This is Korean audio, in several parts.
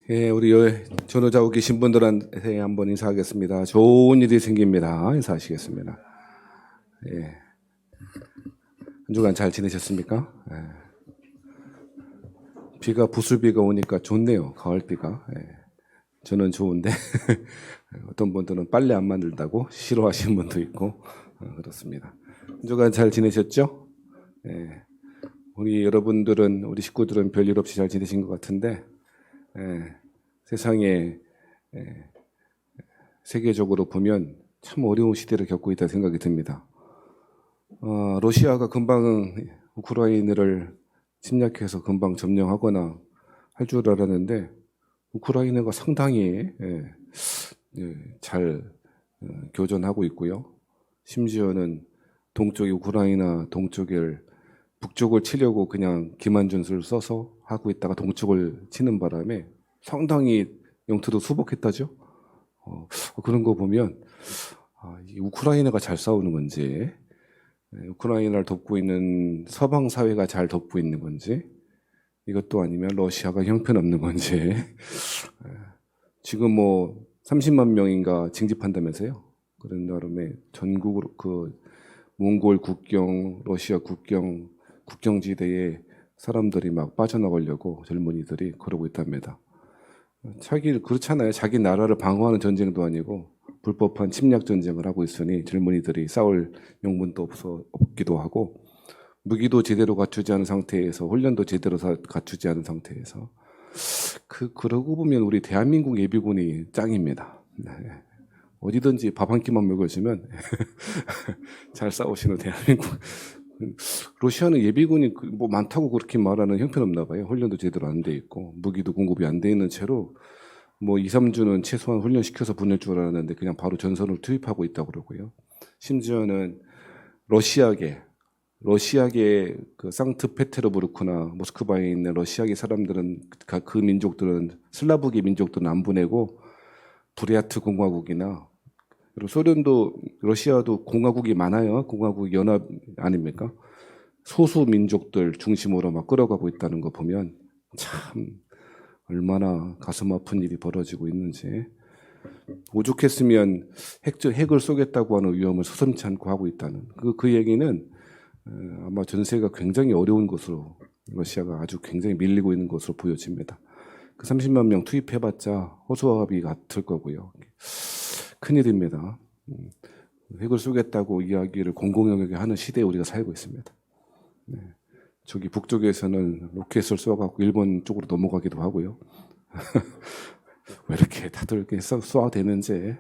예, 우리 전후좌우 계신 분들한테 한번 인사하겠습니다. 좋은 일이 생깁니다. 인사하시겠습니다. 예. 한 주간 잘 지내셨습니까? 예. 비가 부슬비가 오니까 좋네요. 가을비가. 예. 저는 좋은데 어떤 분들은 빨래 안 만들다고 싫어하시는 분도 있고 그렇습니다. 한 주간 잘 지내셨죠? 예. 우리 여러분들은 우리 식구들은 별일 없이 잘 지내신 것 같은데 세상에 세계적으로 보면 참 어려운 시대를 겪고 있다 생각이 듭니다. 러시아가 금방 우크라이나를 침략해서 금방 점령하거나 할 줄 알았는데 우크라이나가 상당히 잘 교전하고 있고요. 심지어는 동쪽이 우크라이나 북쪽을 치려고 그냥 기만전술을 써서 하고 있다가 동쪽을 치는 바람에 상당히 영토도 수복했다죠. 그런 거 보면 이 우크라이나가 잘 싸우는 건지 우크라이나를 돕고 있는 서방 사회가 잘 돕고 있는 건지 이것도 아니면 러시아가 형편없는 건지 지금 뭐 30만 명인가 징집한다면서요. 그런 나름에 전국으로 몽골 국경, 러시아 국경지대에 사람들이 막 빠져나가려고 젊은이들이 그러고 있답니다. 그렇잖아요. 자기 나라를 방어하는 전쟁도 아니고 불법한 침략 전쟁을 하고 있으니 젊은이들이 싸울 명분도 없기도 하고 무기도 제대로 갖추지 않은 상태에서 훈련도 제대로 갖추지 않은 상태에서 그러고 보면 우리 대한민국 예비군이 짱입니다. 네. 어디든지 밥 한 끼만 먹여주면 잘 싸우시는 대한민국. 러시아는 예비군이 뭐 많다고 그렇게 말하는 형편없나 봐요. 훈련도 제대로 안 돼 있고 무기도 공급이 안 돼 있는 채로 뭐 2, 3주는 최소한 훈련시켜서 보낼 줄 알았는데 그냥 바로 전선을 투입하고 있다고 그러고요. 심지어는 러시아계 그 상트페테르부르크나 모스크바에 있는 러시아계 사람들은 그 민족들은 슬라브계 민족들은 안 보내고 부리아트 공화국이나 그리고 러시아도 공화국이 많아요. 공화국 연합 아닙니까? 소수 민족들 중심으로 막 끌어가고 있다는 거 보면 참 얼마나 가슴 아픈 일이 벌어지고 있는지. 오죽했으면 핵을 쏘겠다고 하는 위험을 서슴지 않고 하고 있다는 그 얘기는 아마 전세가 굉장히 어려운 것으로 러시아가 아주 굉장히 밀리고 있는 것으로 보여집니다. 그 30만 명 투입해봤자 허수아비 같을 거고요. 큰일입니다. 핵을 쏘겠다고 이야기를 공공연하게 하는 시대에 우리가 살고 있습니다. 네. 저기 북쪽에서는 로켓을 쏘아갖고 일본 쪽으로 넘어가기도 하고요. 왜 이렇게 다들 이렇게 쏘아대는지.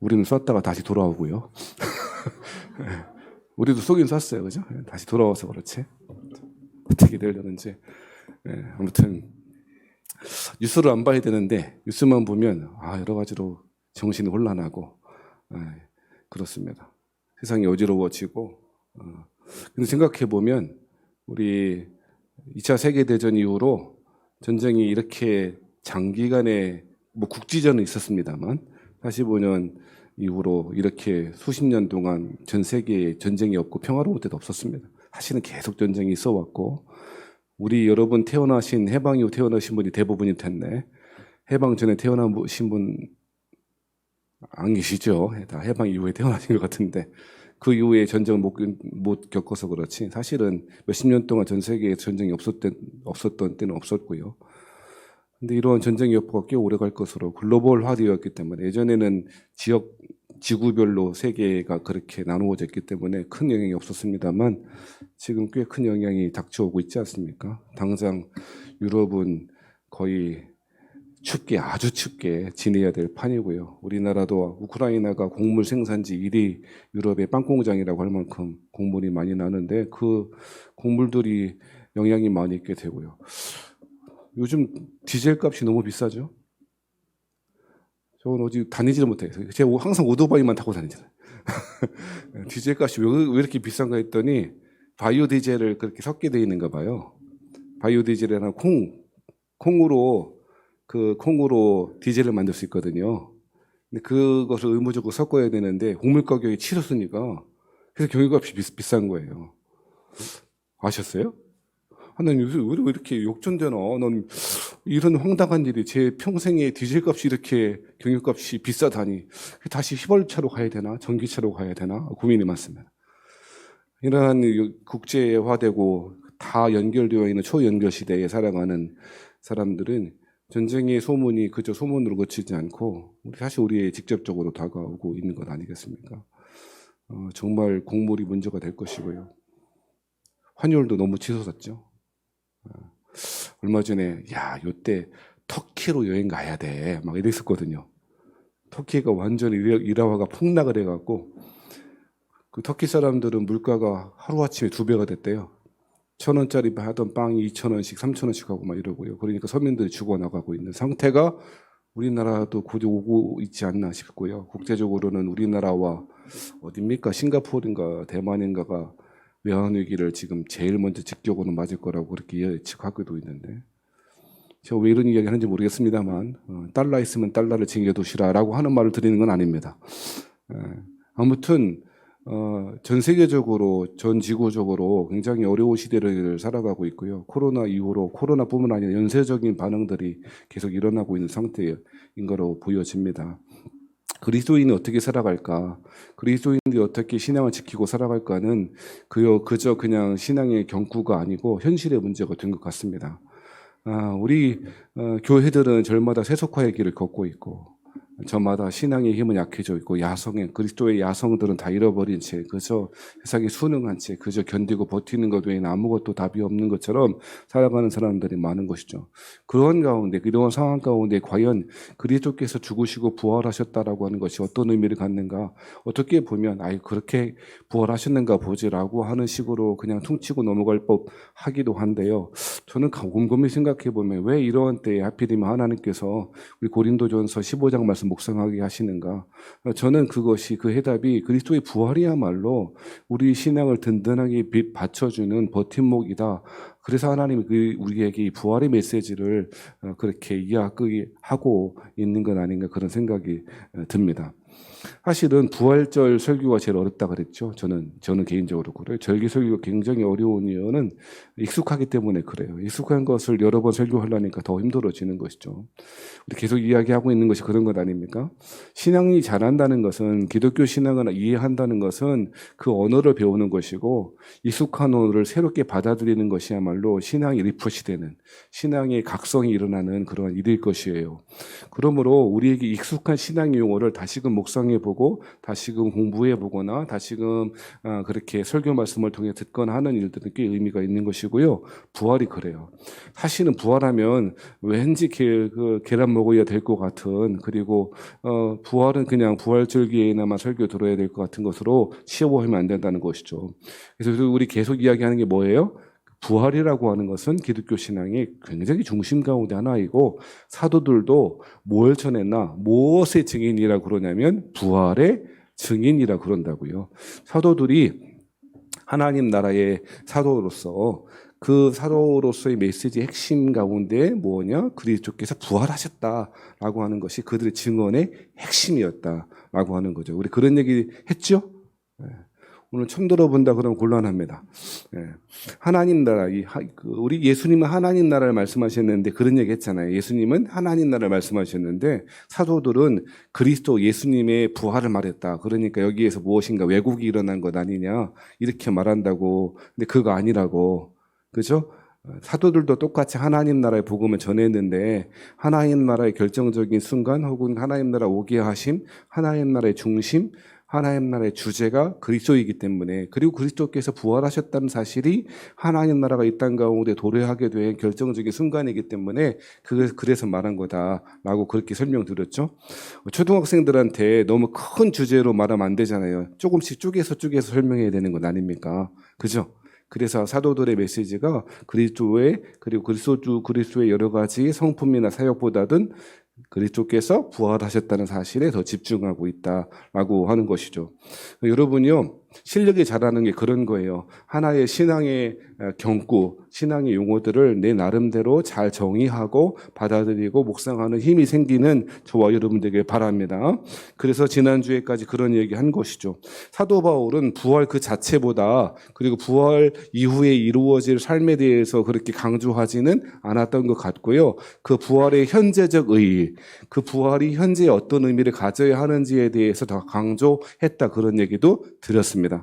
우리는 쐈다가 다시 돌아오고요. 우리도 쏘긴 쐈어요, 그죠? 다시 돌아와서 그렇지. 어떻게 되려는지. 아무튼 뉴스를 안 봐야 되는데 뉴스만 보면 여러 가지로 정신이 혼란하고 그렇습니다. 세상이 어지러워지고 근데 생각해 보면 우리 2차 세계대전 이후로 전쟁이 이렇게 장기간의 뭐 국지전은 있었습니다만 45년 이후로 이렇게 수십 년 동안 전 세계에 전쟁이 없고 평화로운 때도 없었습니다. 사실은 계속 전쟁이 있어 왔고 우리 여러분 해방 이후 태어나신 분이 대부분일 텐데 해방 전에 태어나신 분 안 계시죠? 다 해방 이후에 태어나신 것 같은데 그 이후에 전쟁을 못 겪어서 그렇지 사실은 몇십 년 동안 전 세계에 전쟁이 없었던 때는 없었고요. 근데 이러한 전쟁 여파가 꽤 오래 갈 것으로 글로벌화되었기 때문에 예전에는 지구별로 세계가 그렇게 나누어져 있기 때문에 큰 영향이 없었습니다만 지금 꽤 큰 영향이 닥쳐오고 있지 않습니까? 당장 유럽은 거의 아주 춥게 지내야 될 판이고요. 우리나라도 우크라이나가 곡물 생산지 1위 유럽의 빵 공장이라고 할 만큼 곡물이 많이 나는데 그 곡물들이 영향이 많이 있게 되고요. 요즘 디젤 값이 너무 비싸죠. 저는 어디 다니지를 못해요. 제가 항상 오토바이만 타고 다니잖아요. 디젤 값이 왜 이렇게 비싼가 했더니 바이오 디젤을 그렇게 섞게 돼 있는가 봐요. 바이오 디젤이나 콩으로 디젤을 만들 수 있거든요. 근데 그것을 의무적으로 섞어야 되는데 곡물 가격이 치솟으니까 그래서 경유값이 비싼 거예요. 아셨어요? 난 요새 왜 이렇게 역전되나? 난 이런 황당한 일이 제 평생에 디젤 값이 이렇게 경유값이 비싸다니 다시 휘발유차로 가야 되나 전기차로 가야 되나 고민이 많습니다. 이러한 국제화되고 다 연결되어 있는 초연결 시대에 살아가는 사람들은 전쟁의 소문이 그저 소문으로 그치지 않고 사실 우리에 직접적으로 다가오고 있는 것 아니겠습니까? 정말 곡물이 문제가 될 것이고요. 환율도 너무 치솟았죠. 얼마 전에 요때 터키로 여행 가야 돼 막 이랬었거든요. 터키가 완전히 일화화가 폭락을 해갖고 그 터키 사람들은 물가가 하루아침에 2배가 됐대요. 1,000원짜리 하던 빵이 2,000원씩 3,000원씩 하고 막 이러고요. 그러니까 서민들이 죽어나가고 있는 상태가 우리나라도 곧 오고 있지 않나 싶고요. 국제적으로는 우리나라와 어딥니까? 싱가포르인가 대만인가가 외환위기를 지금 제일 먼저 직격으로 맞을 거라고 그렇게 예측하고도 있는데 제가 왜 이런 이야기 하는지 모르겠습니다만 달러 있으면 달러를 쟁여두시라라고 하는 말을 드리는 건 아닙니다. 아무튼 전 세계적으로 전 지구적으로 굉장히 어려운 시대를 살아가고 있고요. 코로나 이후로 코로나뿐만 아니라 연쇄적인 반응들이 계속 일어나고 있는 상태인 거로 보여집니다. 그리스도인이 어떻게 살아갈까? 그리스도인들이 어떻게 신앙을 지키고 살아갈까는 그저 그냥 신앙의 경구가 아니고 현실의 문제가 된 것 같습니다. 우리 교회들은 절마다 세속화의 길을 걷고 있고 저마다 신앙의 힘은 약해져 있고 그리스도의 야성들은 다 잃어버린 채 그저 세상에 순응한 채 그저 견디고 버티는 것 외에는 아무것도 답이 없는 것처럼 살아가는 사람들이 많은 것이죠. 그런 상황 가운데 과연 그리스도께서 죽으시고 부활하셨다라고 하는 것이 어떤 의미를 갖는가, 어떻게 보면 그렇게 부활하셨는가 보지라고 하는 식으로 그냥 퉁치고 넘어갈 법 하기도 한데요. 저는 곰곰이 생각해 보면 왜 이러한 때에 하필이면 하나님께서 우리 고린도전서 15장 말씀 묵상하게 하시는가? 저는 그 해답이 그리스도의 부활이야말로 우리 신앙을 든든하게 받쳐주는 버팀목이다. 그래서 하나님이 우리에게 이 부활의 메시지를 그렇게 이야기하고 있는 건 아닌가 그런 생각이 듭니다. 사실은 부활절 설교가 제일 어렵다 그랬죠. 저는 개인적으로 그래요. 절기 설교가 굉장히 어려운 이유는 익숙하기 때문에 그래요. 익숙한 것을 여러 번 설교하려니까 더 힘들어지는 것이죠. 우리 계속 이야기하고 있는 것이 그런 것 아닙니까? 신앙이 잘한다는 것은, 기독교 신앙을 이해한다는 것은 그 언어를 배우는 것이고 익숙한 언어를 새롭게 받아들이는 것이야말로 신앙이 리프레시 되는, 신앙의 각성이 일어나는 그런 일일 것이에요. 그러므로 우리에게 익숙한 신앙 용어를 다시금 묵상해보고 다시금 공부해보거나 다시금 그렇게 설교 말씀을 통해 듣거나 하는 일들은 꽤 의미가 있는 것이고요. 부활이 그래요. 사실은 부활하면 왠지 계란 먹어야 될 것 같은, 그리고 부활은 그냥 부활절기에나마 설교 들어야 될 것 같은 것으로 치워보면 안 된다는 것이죠. 그래서 우리 계속 이야기하는 게 뭐예요? 부활이라고 하는 것은 기독교 신앙의 굉장히 중심 가운데 하나이고, 사도들도 뭘 전했나, 무엇의 증인이라고 그러냐면 부활의 증인이라 그런다고요. 사도들이 하나님 나라의 사도로서 그 사도로서의 메시지 핵심 가운데 뭐냐? 그리스도께서 부활하셨다라고 하는 것이 그들의 증언의 핵심이었다라고 하는 거죠. 우리 그런 얘기 했죠? 오늘 처음 들어본다 그러면 곤란합니다. 하나님 나라, 우리 예수님은 하나님 나라를 말씀하셨는데 그런 얘기 했잖아요. 예수님은 하나님 나라를 말씀하셨는데 사도들은 그리스도 예수님의 부활을 말했다. 그러니까 여기에서 무엇인가 왜곡이 일어난 것 아니냐 이렇게 말한다고. 근데 그거 아니라고. 그죠? 사도들도 똑같이 하나님 나라의 복음을 전했는데 하나님 나라의 결정적인 순간 혹은 하나님 나라 오게 하심, 하나님 나라의 중심, 하나님 나라의 주제가 그리스도이기 때문에, 그리고 그리스도께서 부활하셨다는 사실이 하나님 나라가 이 땅 가운데 도래하게 된 결정적인 순간이기 때문에 그래서 말한 거다라고 그렇게 설명드렸죠. 초등학생들한테 너무 큰 주제로 말하면 안 되잖아요. 조금씩 쪼개서 설명해야 되는 건 아닙니까? 그죠? 그래서 사도들의 메시지가 그리고 그리스도의 여러 가지 성품이나 사역보다는 그리스도께서 부활하셨다는 사실에 더 집중하고 있다라고 하는 것이죠. 여러분이요, 실력이 자라는 게 그런 거예요. 하나의 신앙의 경구, 신앙의 용어들을 내 나름대로 잘 정의하고 받아들이고 묵상하는 힘이 생기는 저와 여러분 되길 바랍니다. 그래서 지난주에까지 그런 얘기 한 것이죠. 사도 바울은 부활 그 자체보다 그리고 부활 이후에 이루어질 삶에 대해서 그렇게 강조하지는 않았던 것 같고요. 그 부활의 현재적 의의, 그 부활이 현재 어떤 의미를 가져야 하는지에 대해서 더 강조했다 그런 얘기도 드렸습니다.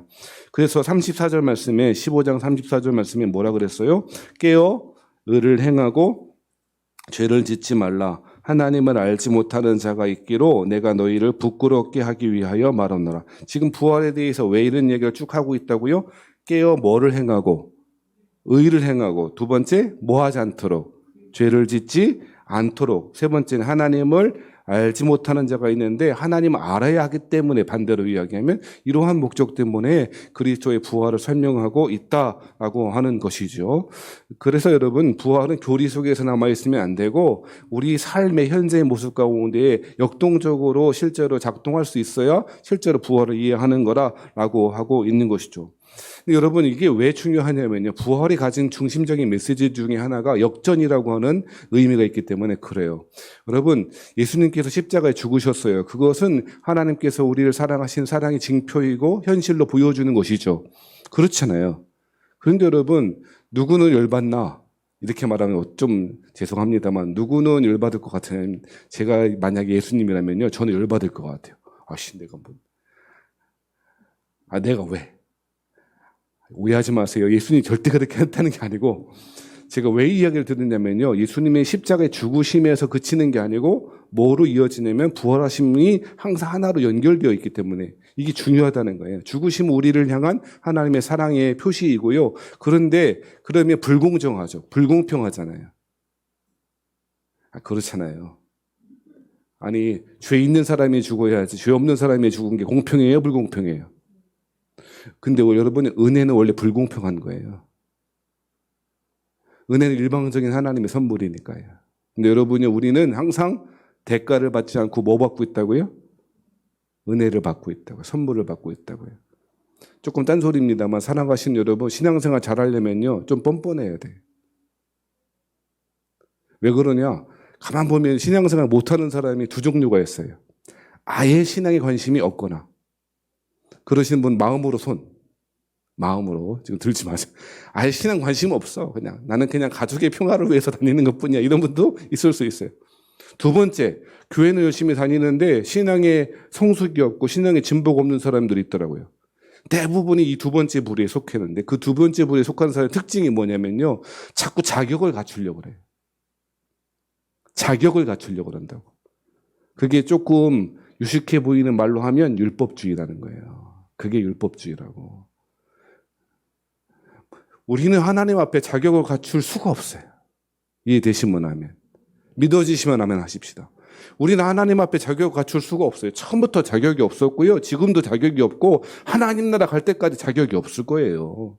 그래서 34절 말씀에 15장 34절 말씀에 뭐라 그랬어요? 깨어 의를 행하고 죄를 짓지 말라. 하나님을 알지 못하는 자가 있기로 내가 너희를 부끄럽게 하기 위하여 말하노라. 지금 부활에 대해서 왜 이런 얘기를 쭉 하고 있다고요? 깨어 뭐를 행하고 의를 행하고 두 번째 뭐 하지 않도록 죄를 짓지 않도록 세 번째는 하나님을 알지 못하는 자가 있는데 하나님을 알아야 하기 때문에 반대로 이야기하면 이러한 목적 때문에 그리스도의 부활을 설명하고 있다라고 하는 것이죠. 그래서 여러분 부활은 교리 속에서 남아있으면 안 되고 우리 삶의 현재의 모습 가운데 역동적으로 실제로 작동할 수 있어야 실제로 부활을 이해하는 거라고 하고 있는 것이죠. 여러분 이게 왜 중요하냐면요. 부활이 가진 중심적인 메시지 중에 하나가 역전이라고 하는 의미가 있기 때문에 그래요. 여러분 예수님께서 십자가에 죽으셨어요. 그것은 하나님께서 우리를 사랑하신 사랑의 징표이고 현실로 보여주는 것이죠. 그렇잖아요. 그런데 여러분 누구는 열받나? 이렇게 말하면 좀 죄송합니다만 누구는 열받을 것 같으면 제가 만약에 예수님이라면요. 저는 열받을 것 같아요. 아씨 내가 뭐. 내가 왜? 오해하지 마세요. 예수님이 절대 그렇게 했다는 게 아니고 제가 왜 이 이야기를 듣느냐면요. 예수님의 십자가의 죽으심에서 그치는 게 아니고 뭐로 이어지냐면 부활하심이 항상 하나로 연결되어 있기 때문에 이게 중요하다는 거예요. 죽으심은 우리를 향한 하나님의 사랑의 표시이고요. 그런데 그러면 불공정하죠. 불공평하잖아요. 그렇잖아요. 아니 죄 있는 사람이 죽어야지 죄 없는 사람이 죽은 게 공평해요? 불공평해요? 근데 여러분의 은혜는 원래 불공평한 거예요. 은혜는 일방적인 하나님의 선물이니까요. 근데 여러분이 우리는 항상 대가를 받지 않고 뭐 받고 있다고요? 은혜를 받고 있다고요. 선물을 받고 있다고요. 조금 딴소리입니다만 사랑하신 여러분 신앙생활 잘하려면요. 좀 뻔뻔해야 돼. 왜 그러냐? 가만 보면 신앙생활 못하는 사람이 두 종류가 있어요. 아예 신앙에 관심이 없거나 그러신 분 마음으로 지금 들지 마세요. 아예 신앙 관심 없어. 그냥 나는 그냥 가족의 평화를 위해서 다니는 것뿐이야. 이런 분도 있을 수 있어요. 두 번째, 교회는 열심히 다니는데 신앙에 성숙이 없고 신앙에 진보가 없는 사람들이 있더라고요. 대부분이 이 두 번째 부류에 속했는데 그 두 번째 부류에 속한 사람의 특징이 뭐냐면요. 자꾸 자격을 갖추려고 그래요. 자격을 갖추려고 한다고. 그게 조금 유식해 보이는 말로 하면 율법주의라는 거예요. 그게 율법주의라고. 우리는 하나님 앞에 자격을 갖출 수가 없어요. 이해되시면 하면. 믿어지시면 하면 하십시다. 우리는 하나님 앞에 자격을 갖출 수가 없어요. 처음부터 자격이 없었고요. 지금도 자격이 없고 하나님 나라 갈 때까지 자격이 없을 거예요.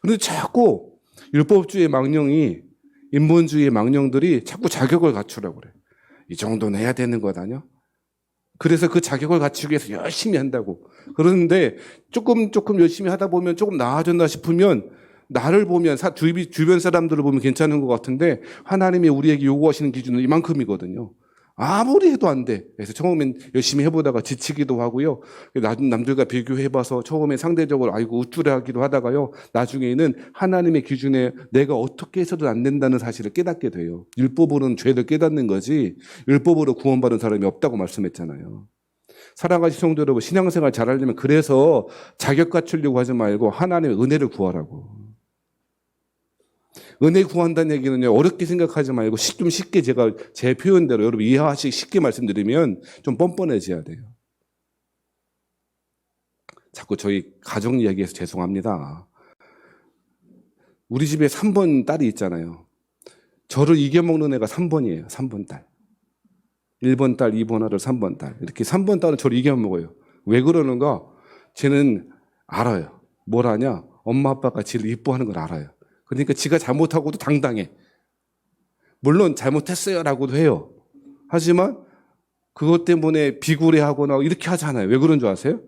그런데 자꾸 율법주의의 망령이 인본주의의 망령들이 자꾸 자격을 갖추라고 그래요. 이 정도는 해야 되는 것 아니야? 그래서 그 자격을 갖추기 위해서 열심히 한다고. 그런데 조금 열심히 하다 보면 조금 나아졌나 싶으면 나를 보면 주변 사람들을 보면 괜찮은 것 같은데 하나님이 우리에게 요구하시는 기준은 이만큼이거든요. 아무리 해도 안 돼. 그래서 처음엔 열심히 해보다가 지치기도 하고요. 남들과 비교해봐서 처음에 상대적으로 아이고 우쭐해하기도 하다가요. 나중에는 하나님의 기준에 내가 어떻게 해서도 안 된다는 사실을 깨닫게 돼요. 율법으로는 죄를 깨닫는 거지 율법으로 구원받은 사람이 없다고 말씀했잖아요. 사랑하신 성도 여러분, 신앙생활 잘하려면 그래서 자격 갖추려고 하지 말고 하나님의 은혜를 구하라고. 은혜 구한다는 얘기는요, 어렵게 생각하지 말고 좀 쉽게 제가 제 표현대로 여러분 이해하시기 쉽게 말씀드리면 좀 뻔뻔해져야 돼요. 자꾸 저희 가정 이야기해서 죄송합니다. 우리 집에 3번 딸이 있잖아요. 저를 이겨먹는 애가 3번이에요. 3번 딸. 1번 딸, 2번 아들, 3번 딸. 이렇게 3번 딸은 저를 이겨먹어요. 왜 그러는가? 쟤는 알아요. 뭘 아냐? 엄마 아빠가 지를 이뻐하는 걸 알아요. 그러니까 지가 잘못하고도 당당해. 물론 잘못했어요라고도 해요. 하지만 그것 때문에 비굴해하거나 이렇게 하지 않아요. 왜 그런 줄 아세요?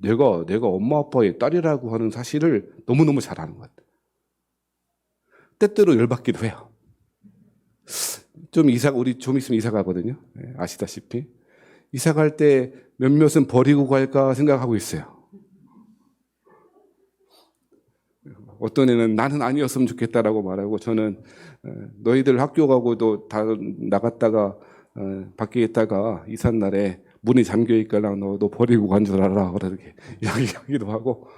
내가 엄마 아빠의 딸이라고 하는 사실을 너무너무 잘 아는 것 같아요. 때때로 열받기도 해요. 우리 좀 있으면 이사 가거든요. 아시다시피. 이사 갈 때 몇몇은 버리고 갈까 생각하고 있어요. 어떤 애는 나는 아니었으면 좋겠다라고 말하고, 저는 너희들 학교 가고도 다 나갔다가 밖에 있다가 이삿 날에 문이 잠겨 있거나 너 버리고 간 줄 알아. 그렇게 이야기하기도 하고.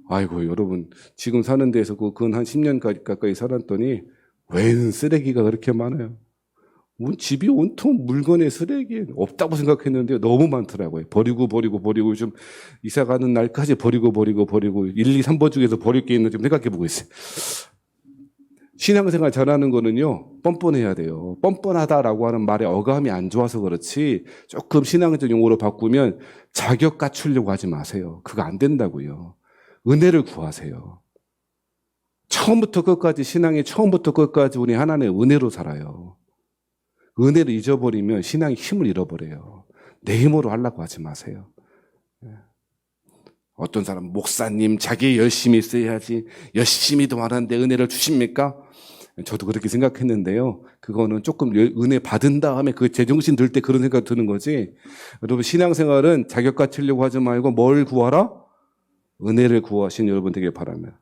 아이고, 여러분, 지금 사는 데에서 근 한 10년 가까이 살았더니 웬 쓰레기가 그렇게 많아요. 집이 온통 물건의 쓰레기 없다고 생각했는데 너무 많더라고요. 버리고 좀 이사 가는 날까지 버리고 1, 2, 3번 중에서 버릴 게 있는지 생각해 보고 있어요. 신앙생활 잘하는 거는요, 뻔뻔해야 돼요. 뻔뻔하다라고 하는 말에 어감이 안 좋아서 그렇지, 조금 신앙적 용어로 바꾸면 자격 갖추려고 하지 마세요. 그거 안 된다고요. 은혜를 구하세요. 처음부터 끝까지, 신앙의 처음부터 끝까지 우리 하나님의 은혜로 살아요. 은혜를 잊어버리면 신앙의 힘을 잃어버려요. 내 힘으로 하려고 하지 마세요. 어떤 사람, 목사님, 자기 열심히 써야지, 열심히도 하는데 은혜를 주십니까? 저도 그렇게 생각했는데요. 그거는 조금 은혜 받은 다음에 그 제정신 들 때 그런 생각 드는 거지. 여러분, 신앙생활은 자격 갖추려고 하지 말고 뭘 구하라? 은혜를 구하신 여러분 되길 바랍니다.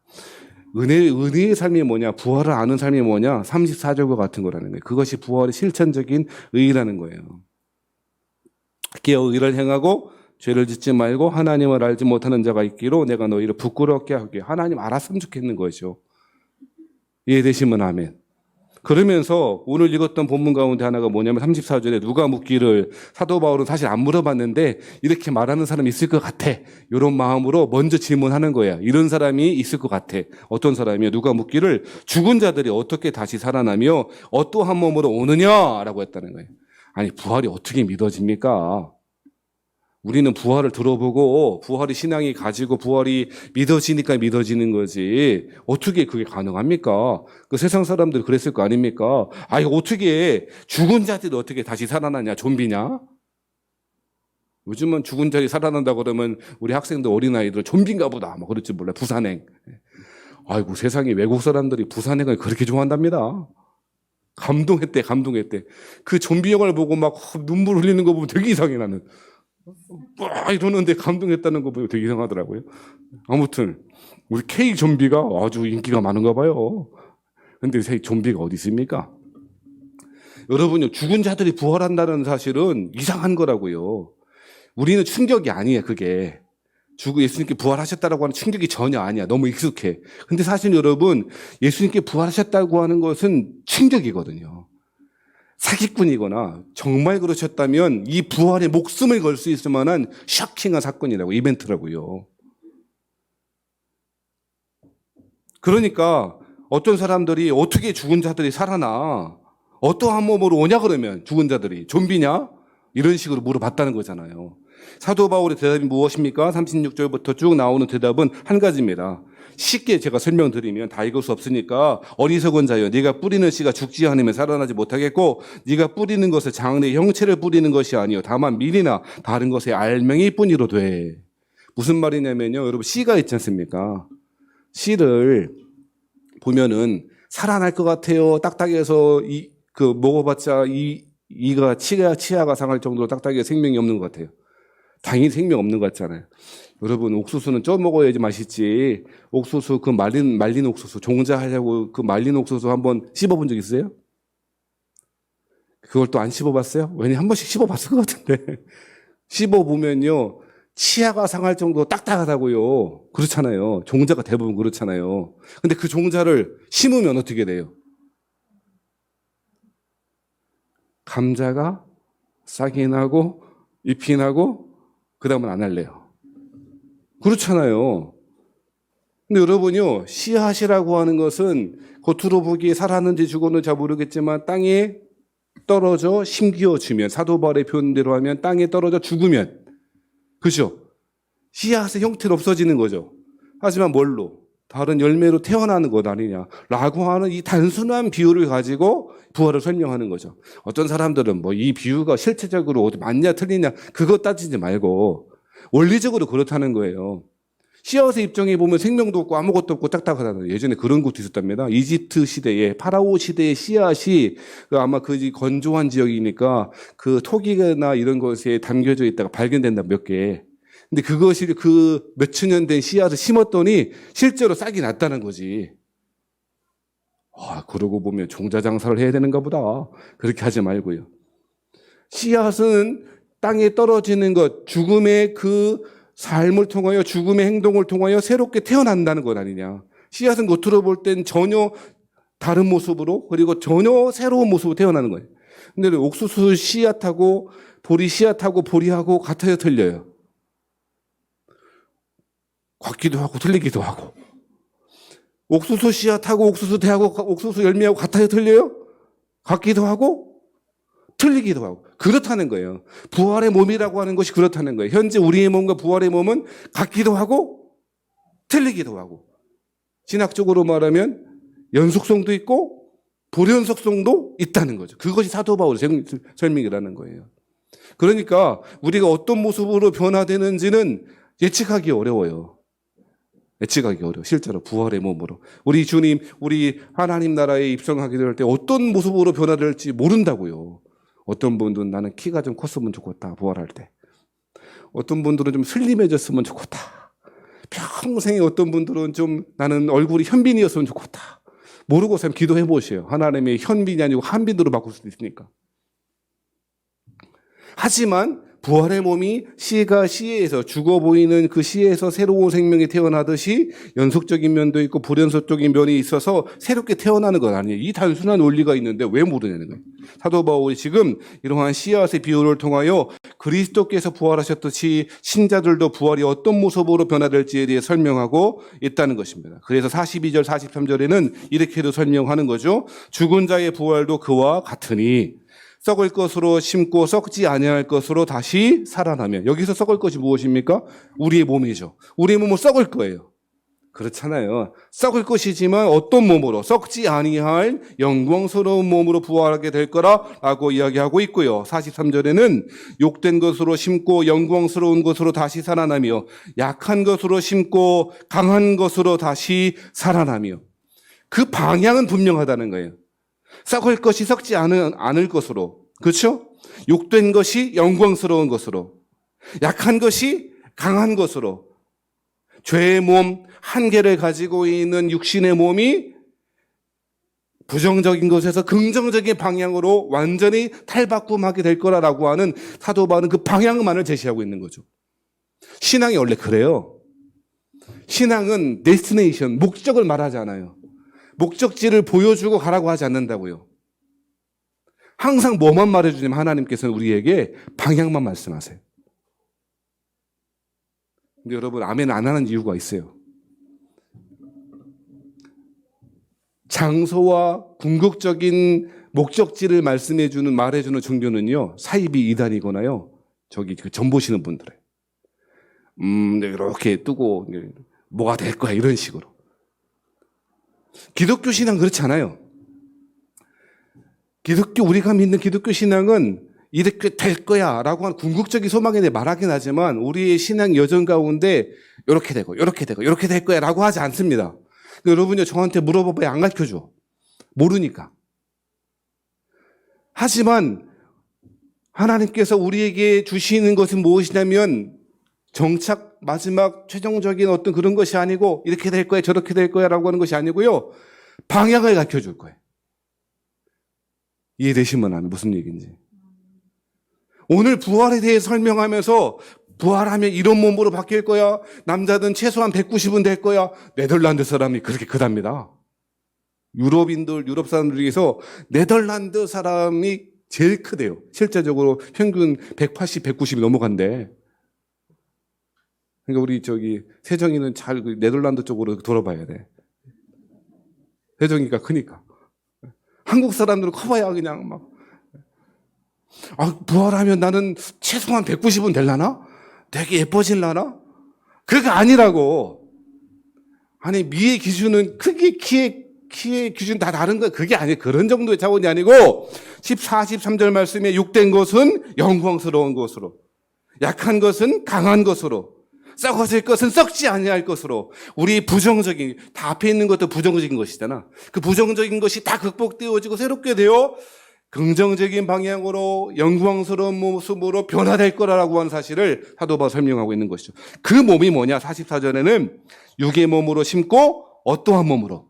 은혜의 삶이 뭐냐? 부활을 아는 삶이 뭐냐? 34절과 같은 거라는 거예요. 그것이 부활의 실천적인 의의라는 거예요. 깨어 의를 행하고 죄를 짓지 말고 하나님을 알지 못하는 자가 있기로 내가 너희를 부끄럽게 하게. 하나님 알았으면 좋겠는 거죠. 이해되시면 아멘. 그러면서 오늘 읽었던 본문 가운데 하나가 뭐냐면 34절에 누가 묻기를, 사도 바울은 사실 안 물어봤는데 이렇게 말하는 사람이 있을 것 같아. 이런 마음으로 먼저 질문하는 거야. 이런 사람이 있을 것 같아. 어떤 사람이요? 누가 묻기를 죽은 자들이 어떻게 다시 살아나며 어떠한 몸으로 오느냐라고 했다는 거예요. 아니, 부활이 어떻게 믿어집니까? 우리는 부활을 들어보고 부활이 신앙이 가지고 부활이 믿어지니까 믿어지는 거지. 어떻게 그게 가능합니까? 그 세상 사람들 그랬을 거 아닙니까? 아니, 어떻게 죽은 자들이 어떻게 다시 살아나냐? 좀비냐? 요즘은 죽은 자들이 살아난다 그러면 우리 학생들, 어린아이들 좀비인가 보다 뭐 그럴지 몰라요. 부산행. 아이고, 세상에 외국 사람들이 부산행을 그렇게 좋아한답니다. 감동했대. 그 좀비 영화를 보고 막 눈물 흘리는 거 보면 되게 이상해, 나는. 이러는데 감동했다는 거 보면 되게 이상하더라고요. 아무튼 우리 K 좀비가 아주 인기가 많은가 봐요. 근데 새 좀비가 어디 있습니까? 여러분요, 죽은 자들이 부활한다는 사실은 이상한 거라고요. 우리는 충격이 아니에요. 그게 예수님께 부활하셨다라고 하는 충격이 전혀 아니야. 너무 익숙해. 근데 사실 여러분, 예수님께 부활하셨다고 하는 것은 충격이거든요. 사기꾼이거나 정말 그러셨다면 이 부활에 목숨을 걸 수 있을 만한 쇼킹한 사건이라고, 이벤트라고요. 그러니까 어떤 사람들이 어떻게 죽은 자들이 살아나? 어떠한 몸으로 오냐 그러면 죽은 자들이 좀비냐? 이런 식으로 물어봤다는 거잖아요. 사도 바울의 대답이 무엇입니까? 36절부터 쭉 나오는 대답은 한 가지입니다. 쉽게 제가 설명드리면 다 읽을 수 없으니까, 어리석은 자여, 네가 뿌리는 씨가 죽지 않으면 살아나지 못하겠고 네가 뿌리는 것을 장래의 형체를 뿌리는 것이 아니요 다만 밀이나 다른 것의 알맹이 뿐이로 돼. 무슨 말이냐면요, 여러분, 씨가 있지 않습니까? 씨를 보면은 살아날 것 같아요. 딱딱해서 먹어봤자 이가 치아가 상할 정도로 딱딱해서 생명이 없는 것 같아요. 당연히 생명 없는 것 같잖아요. 여러분, 옥수수는 쪄 먹어야지 맛있지. 옥수수, 그 말린 옥수수, 종자하려고 그 말린 옥수수 한번 씹어본 적 있어요? 그걸 또 안 씹어봤어요? 왜냐면 한 번씩 씹어봤을 것 같은데. 씹어보면요, 치아가 상할 정도로 딱딱하다고요. 그렇잖아요. 종자가 대부분 그렇잖아요. 근데 그 종자를 심으면 어떻게 돼요? 감자가 싹이 나고 잎이 나고 그 다음은 안 할래요. 그렇잖아요. 근데 여러분요, 씨앗이라고 하는 것은 겉으로 보기에 살았는지 죽었는지 잘 모르겠지만 땅에 떨어져 심기어주면, 사도 바울의 표현대로 하면 땅에 떨어져 죽으면, 그죠? 씨앗의 형태는 없어지는 거죠. 하지만 뭘로? 다른 열매로 태어나는 것 아니냐라고 하는 이 단순한 비유를 가지고 부활을 설명하는 거죠. 어떤 사람들은 뭐 이 비유가 실체적으로 맞냐 틀리냐 그거 따지지 말고, 원리적으로 그렇다는 거예요. 씨앗의 입장에 보면 생명도 없고 아무것도 없고 딱딱하다는, 예전에 그런 것도 있었답니다. 이집트 시대에, 파라오 시대의 씨앗이 아마 그 건조한 지역이니까 그 토기나 이런 것에 담겨져 있다가 발견된다, 몇 개. 근데 그것이 그 몇천 년 된 씨앗을 심었더니 실제로 싹이 났다는 거지. 그러고 보면 종자장사를 해야 되는가 보다. 그렇게 하지 말고요. 씨앗은 땅에 떨어지는 것, 죽음의 그 삶을 통하여, 죽음의 행동을 통하여 새롭게 태어난다는 것 아니냐. 씨앗은 겉으로 볼 땐 전혀 다른 모습으로, 그리고 전혀 새로운 모습으로 태어나는 거예요. 근데 옥수수 씨앗하고 보리 씨앗하고 보리하고 같아요, 틀려요? 같기도 하고 틀리기도 하고. 옥수수 씨앗하고 옥수수 대하고 옥수수 열매하고 같아요, 틀려요? 같기도 하고 틀리기도 하고. 그렇다는 거예요. 부활의 몸이라고 하는 것이 그렇다는 거예요. 현재 우리의 몸과 부활의 몸은 같기도 하고 틀리기도 하고. 신학적으로 말하면 연속성도 있고 불연속성도 있다는 거죠. 그것이 사도 바울의 설명이라는 거예요. 그러니까 우리가 어떤 모습으로 변화되는지는 예측하기 어려워요. 예측하기 어려워. 실제로 부활의 몸으로. 우리 주님, 우리 하나님 나라에 입성하게 될 때 어떤 모습으로 변화될지 모른다고요. 어떤 분들은 나는 키가 좀 컸으면 좋겠다, 부활할 때. 어떤 분들은 좀 슬림해졌으면 좋겠다. 평생에 어떤 분들은 좀 나는 얼굴이 현빈이었으면 좋겠다. 모르고 쌤 기도해 보세요. 하나님의 현빈이 아니고 한빈으로 바꿀 수도 있으니까. 하지만 부활의 몸이 씨가 씨에서, 죽어 보이는 그 씨에서 새로운 생명이 태어나듯이 연속적인 면도 있고 불연속적인 면이 있어서 새롭게 태어나는 건 아니에요. 이 단순한 원리가 있는데 왜 모르냐는 거예요. 사도 바울이 지금 이러한 씨앗의 비유를 통하여 그리스도께서 부활하셨듯이 신자들도 부활이 어떤 모습으로 변화될지에 대해 설명하고 있다는 것입니다. 그래서 42절, 43절에는 이렇게도 설명하는 거죠. 죽은 자의 부활도 그와 같으니 썩을 것으로 심고 썩지 아니할 것으로 다시 살아나며. 여기서 썩을 것이 무엇입니까? 우리의 몸이죠. 우리의 몸은 썩을 거예요. 그렇잖아요. 썩을 것이지만 어떤 몸으로? 썩지 아니할 영광스러운 몸으로 부활하게 될 거라고 이야기하고 있고요. 43절에는 욕된 것으로 심고 영광스러운 것으로 다시 살아나며 약한 것으로 심고 강한 것으로 다시 살아나며. 그 방향은 분명하다는 거예요. 썩을 것이 썩지 않을 것으로, 그렇죠? 욕된 것이 영광스러운 것으로, 약한 것이 강한 것으로, 죄의 몸, 한계를 가지고 있는 육신의 몸이 부정적인 것에서 긍정적인 방향으로 완전히 탈바꿈하게 될 거라고 하는 사도 바울은 그 방향만을 제시하고 있는 거죠. 신앙이 원래 그래요. 신앙은 데스티네이션, 목적을 말하지 않아요. 목적지를 보여주고 가라고 하지 않는다고요. 항상 뭐만 말해주냐면 하나님께서는 우리에게 방향만 말씀하세요. 근데 여러분, 아멘 안 하는 이유가 있어요. 장소와 궁극적인 목적지를 말해주는 종교는요, 사이비 이단이거나요, 점 보시는 분들에. 이렇게 뜨고, 뭐가 될 거야, 이런 식으로. 기독교 신앙 그렇지 않아요. 우리가 믿는 기독교 신앙은 이렇게 될 거야 라고 하는 궁극적인 소망에 대해 말하긴 하지만 우리의 신앙 여정 가운데 이렇게 되고 이렇게 되고 이렇게 될 거야 라고 하지 않습니다. 여러분이 저한테 물어봐봐야 안 가르쳐줘. 모르니까. 하지만 하나님께서 우리에게 주시는 것은 무엇이냐면 정착, 마지막, 최종적인 어떤 그런 것이 아니고 이렇게 될 거야, 저렇게 될 거야 라고 하는 것이 아니고요. 방향을 가르쳐줄 거예요. 이해되시면 안 무슨 얘기인지. 오늘 부활에 대해 설명하면서 부활하면 이런 몸으로 바뀔 거야. 남자든 최소한 190은 될 거야. 네덜란드 사람이 그렇게 크답니다. 유럽 사람들 중에서 네덜란드 사람이 제일 크대요. 실제적으로 평균 180, 190이 넘어간대. 그러니까 우리 세정이는 잘 네덜란드 쪽으로 돌아봐야 돼. 세정이가 크니까. 한국 사람들은 커봐야 그냥 막. 부활하면 나는 최소한 190은 될라나? 되게 예뻐질라나? 그게 아니라고. 아니, 미의 기준은 크기, 키의 기준 다 다른 거야. 그게 아니에요. 그런 정도의 차원이 아니고, 14, 13절 말씀에 욕된 것은 영광스러운 것으로. 약한 것은 강한 것으로, 썩어질 것은 썩지 아니할 것으로, 우리 부정적인, 다 앞에 있는 것도 부정적인 것이잖아. 그 부정적인 것이 다 극복되어지고 새롭게 되어 긍정적인 방향으로 영광스러운 모습으로 변화될 거라고 하는 사실을 사도 바울이 설명하고 있는 것이죠. 그 몸이 뭐냐? 44절에는 육의 몸으로 심고 어떠한 몸으로?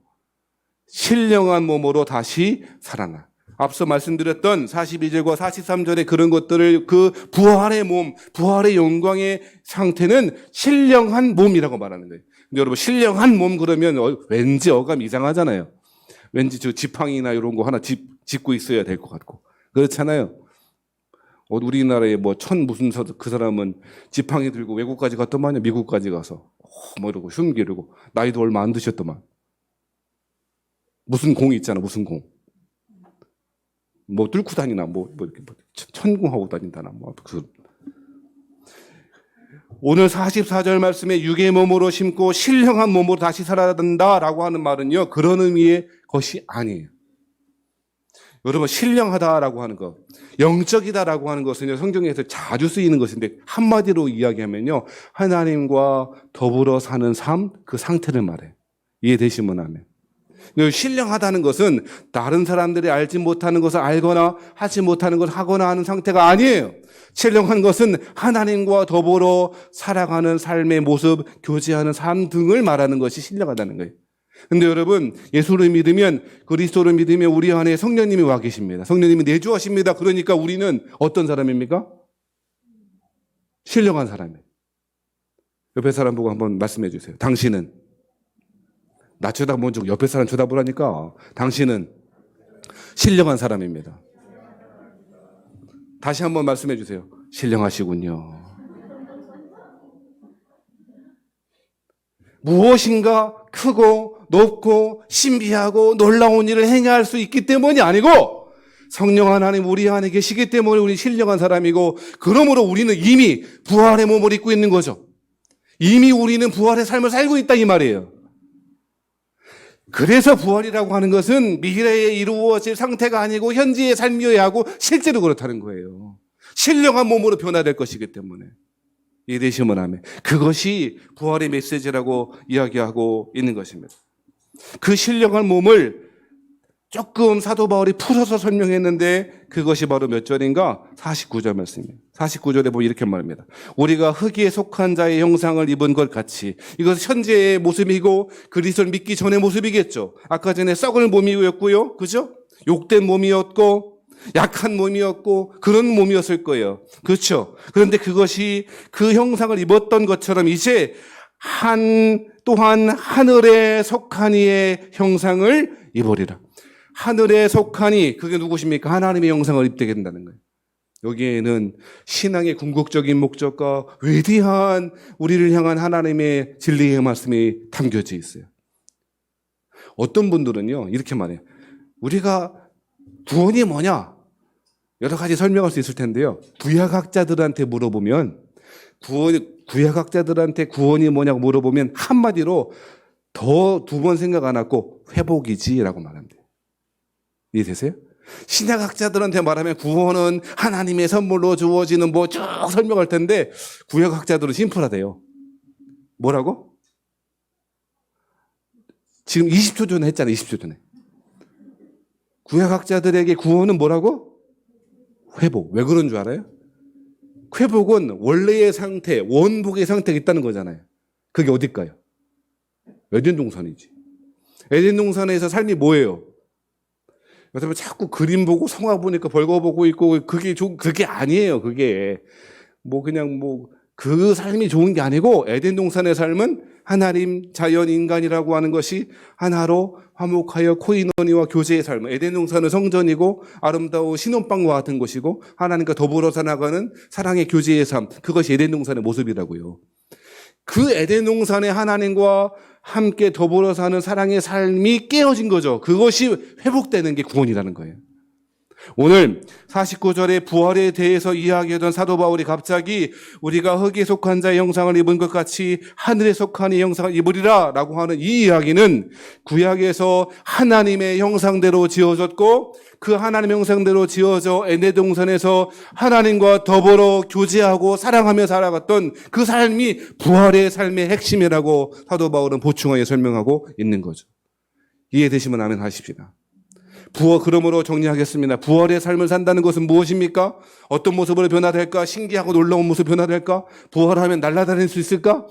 신령한 몸으로 다시 살아나. 앞서 말씀드렸던 42절과 43절의 그런 것들을 그 부활의 몸, 부활의 영광의 상태는 신령한 몸이라고 말하는 거예요. 근데 여러분, 신령한 몸 그러면 왠지 어감 이상하잖아요. 왠지 저 지팡이나 이런 거 하나 짚고 있어야 될 것 같고. 그렇잖아요. 우리나라에 뭐 무슨 그 사람은 지팡이 들고 외국까지 갔더만요. 미국까지 가서. 뭐 이러고 흉기르고. 나이도 얼마 안 드셨더만. 무슨 공이 있잖아, 무슨 공. 뭐 뚫고 다니나, 이렇게 천궁하고 다닌다나, 오늘 44절 말씀에 육의 몸으로 심고 신령한 몸으로 다시 살아야 된다라고 하는 말은요, 그런 의미의 것이 아니에요. 여러분, 신령하다라고 하는 것, 영적이다라고 하는 것은요, 성경에서 자주 쓰이는 것인데, 한마디로 이야기하면요, 하나님과 더불어 사는 삶, 그 상태를 말해. 이해되시면 아멘. 신령하다는 것은 다른 사람들이 알지 못하는 것을 알거나 하지 못하는 것을 하거나 하는 상태가 아니에요. 신령한 것은 하나님과 더불어 살아가는 삶의 모습, 교제하는 삶 등을 말하는 것이 신령하다는 거예요. 근데 여러분, 예수를 믿으면, 그리스도를 믿으면 우리 안에 성령님이 와 계십니다. 성령님이 내주하십니다. 그러니까 우리는 어떤 사람입니까? 신령한 사람이에요. 옆에 사람 보고 한번 말씀해 주세요. 당신은? 나 쳐다보면 좀 옆에 사람 쳐다보라니까. 당신은 신령한 사람입니다. 다시 한번 말씀해 주세요. 신령하시군요. 무엇인가 크고 높고 신비하고 놀라운 일을 행할 수 있기 때문이 아니고 성령 하나님 우리 안에 계시기 때문에 우리 신령한 사람이고, 그러므로 우리는 이미 부활의 몸을 입고 있는 거죠. 이미 우리는 부활의 삶을 살고 있다 이 말이에요. 그래서 부활이라고 하는 것은 미래에 이루어질 상태가 아니고 현재의 삶이어야 하고 실제로 그렇다는 거예요. 신령한 몸으로 변화될 것이기 때문에. 이해되시면 아멘. 그것이 부활의 메시지라고 이야기하고 있는 것입니다. 그 신령한 몸을 조금 사도 바울이 풀어서 설명했는데 그것이 바로 몇 절인가? 49절 말씀이에요. 49절에 보면 이렇게 말합니다. 우리가 흙에 속한 자의 형상을 입은 것 같이. 이것은 현재의 모습이고 그리스도를 믿기 전의 모습이겠죠. 아까 전에 썩을 몸이었고요. 그죠? 욕된 몸이었고 약한 몸이었고 그런 몸이었을 거예요. 그렇죠? 그런데 그것이 그 형상을 입었던 것처럼 이제 또한 하늘에 속한 이의 형상을 입으리라. 하늘에 속한 이, 그게 누구십니까? 하나님의 형상을 입게 된다는 거예요. 여기에는 신앙의 궁극적인 목적과 위대한 우리를 향한 하나님의 진리의 말씀이 담겨져 있어요. 어떤 분들은요, 이렇게 말해요. 우리가 구원이 뭐냐? 여러 가지 설명할 수 있을 텐데요. 구약학자들한테 물어보면, 구약학자들한테 구원이 뭐냐고 물어보면 한마디로 더 두 번 생각 안 하고 회복이지라고 말합니다. 이해되세요? 신약학자들한테 말하면 구원은 하나님의 선물로 주어지는 쭉 설명할 텐데 구약학자들은 심플하대요. 뭐라고? 지금 20초 전에 했잖아요. 20초 전에. 구약학자들에게 구원은 뭐라고? 회복. 왜 그런 줄 알아요? 회복은 원래의 상태, 원복의 상태가 있다는 거잖아요. 그게 어딜까요? 에덴 동산이지. 에덴 동산에서 삶이 뭐예요? 여러분 자꾸 그림 보고 성화 보니까 벌거보고 있고 그게 아니에요. 그게 그 삶이 좋은 게 아니고 에덴 동산의 삶은 하나님, 자연, 인간이라고 하는 것이 하나로 화목하여 코이노니와 교제의 삶. 에덴 동산은 성전이고 아름다운 신혼방과 같은 곳이고 하나님과 더불어 살아가는 사랑의 교제의 삶. 그것이 에덴 동산의 모습이라고요. 그 에덴 동산의 하나님과 함께 더불어 사는 사랑의 삶이 깨어진 거죠. 그것이 회복되는 게 구원이라는 거예요. 오늘 49절의 부활에 대해서 이야기하던 사도 바울이 갑자기 우리가 흙에 속한 자의 형상을 입은 것 같이 하늘에 속한 이 형상을 입으리라 라고 하는 이 이야기는 구약에서 하나님의 형상대로 지어졌고 그 하나님의 형상대로 지어져 에덴동산에서 하나님과 더불어 교제하고 사랑하며 살아갔던 그 삶이 부활의 삶의 핵심이라고 사도 바울은 보충하여 설명하고 있는 거죠. 이해되시면 아멘 하십시다. 그러므로 정리하겠습니다. 부활의 삶을 산다는 것은 무엇입니까? 어떤 모습으로 변화될까? 신기하고 놀라운 모습으로 변화될까? 부활하면 날아다닐 수 있을까?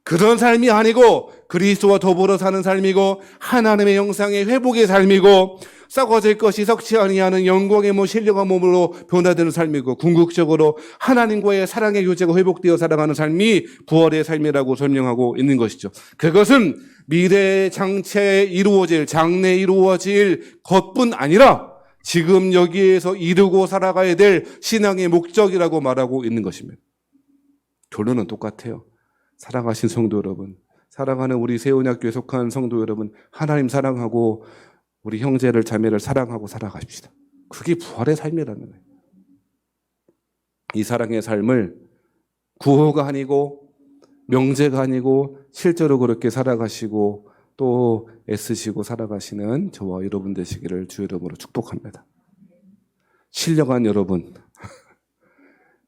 그런 삶이 아니고 그리스도와 더불어 사는 삶이고 하나님의 형상의 회복의 삶이고 썩어질 것이 썩지 아니하는 영광의 몸, 신령한 몸으로 변화되는 삶이고 궁극적으로 하나님과의 사랑의 교제가 회복되어 살아가는 삶이 부활의 삶이라고 설명하고 있는 것이죠. 그것은 미래 장차에 장래에 이루어질 것뿐 아니라 지금 여기에서 이루고 살아가야 될 신앙의 목적이라고 말하고 있는 것입니다. 결론은 똑같아요. 사랑하신 성도 여러분, 사랑하는 우리 세운학교에 속한 성도 여러분, 하나님 사랑하고 우리 형제를 자매를 사랑하고 살아가십시다. 그게 부활의 삶이라는 거예요. 이 사랑의 삶을 구호가 아니고 명제가 아니고 실제로 그렇게 살아가시고 또 애쓰시고 살아가시는 저와 여러분 되시기를 주의 이름으로 축복합니다. 신령한 여러분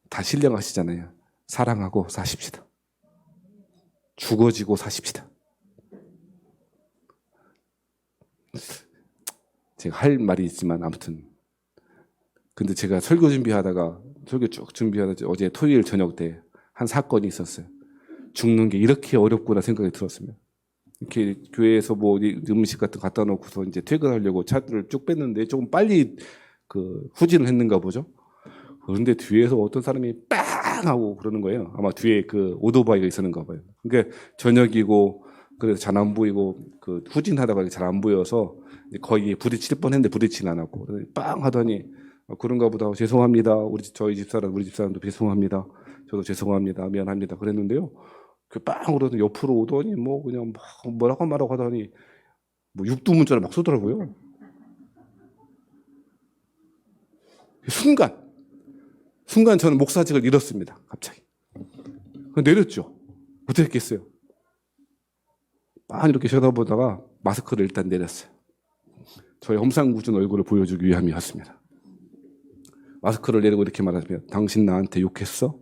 다 신령하시잖아요. 사랑하고 사십시다. 죽어지고 사십시다. 제가 할 말이 있지만 아무튼 근데 제가 설교 쭉 준비하다가 어제 토요일 저녁 때 한 사건이 있었어요. 죽는 게 이렇게 어렵구나 생각이 들었습니다. 이렇게 교회에서 뭐 음식 같은 거 갖다 놓고서 이제 퇴근하려고 차들을 쭉 뺐는데 조금 빨리 후진을 했는가 보죠. 그런데 뒤에서 어떤 사람이 빵 하고 그러는 거예요. 아마 뒤에 그 오토바이가 있었는가 봐요. 그러니까 저녁이고 그래서 잘 안 보이고 후진하다가 잘 안 보여서 거의 부딪힐 뻔했는데 부딪히지 않았고 빵 하더니 그런가 보다 죄송합니다. 우리 집사람도 죄송합니다. 저도 죄송합니다. 미안합니다. 그랬는데요. 그 빵 그러더니 옆으로 오더니 뭐 그냥 뭐라고 말하고 하더니 뭐 육두문자를 막 쏘더라고요. 순간 저는 목사직을 잃었습니다. 갑자기. 내렸죠. 어떻게 했겠어요? 빵 이렇게 쳐다보다가 마스크를 일단 내렸어요. 저의 험상궂은 얼굴을 보여주기 위함이었습니다. 마스크를 내리고 이렇게 말하면 당신 나한테 욕했어?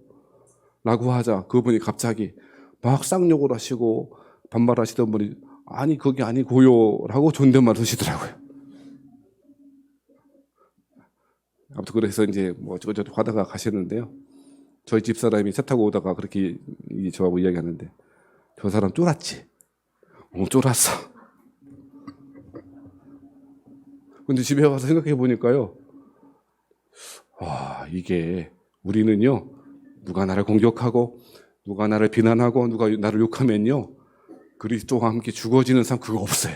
라고 하자 그분이 갑자기 막 쌍욕을 하시고 반말하시던 분이 아니 그게 아니고요 라고 존댓말 하시더라고요. 아무튼 그래서 이제 뭐 저쩌고 하다가 가셨는데요. 저희 집사람이 차 타고 오다가 그렇게 저하고 이야기하는데 저 사람 쫄았지? 쫄았어. 근데 집에 와서 생각해 보니까요. 이게 우리는요. 누가 나를 공격하고 누가 나를 비난하고 누가 나를 욕하면요. 그리스도와 함께 죽어지는 삶 그거 없어요.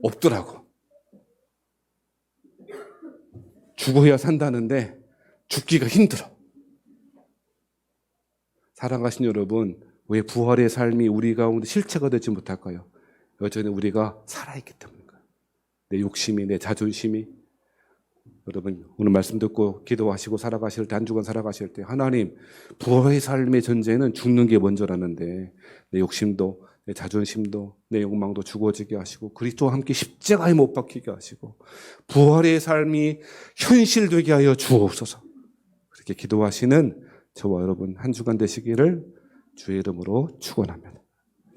없더라고. 죽어야 산다는데 죽기가 힘들어. 사랑하신 여러분, 왜 부활의 삶이 우리 가운데 실체가 되지 못할까요? 여전히 우리가 살아있기 때문인가요? 내 욕심이, 내 자존심이. 여러분 오늘 말씀 듣고 기도하시고 살아가실 때, 한 주간 살아가실 때 하나님 부활의 삶의 전제는 죽는 게 먼저라는데 내 욕심도 내 자존심도 내 욕망도 죽어지게 하시고 그리스도와 함께 십자가에 못 박히게 하시고 부활의 삶이 현실되게 하여 주옵소서. 그렇게 기도하시는 저와 여러분 한 주간 되시기를 주의 이름으로 축원합니다.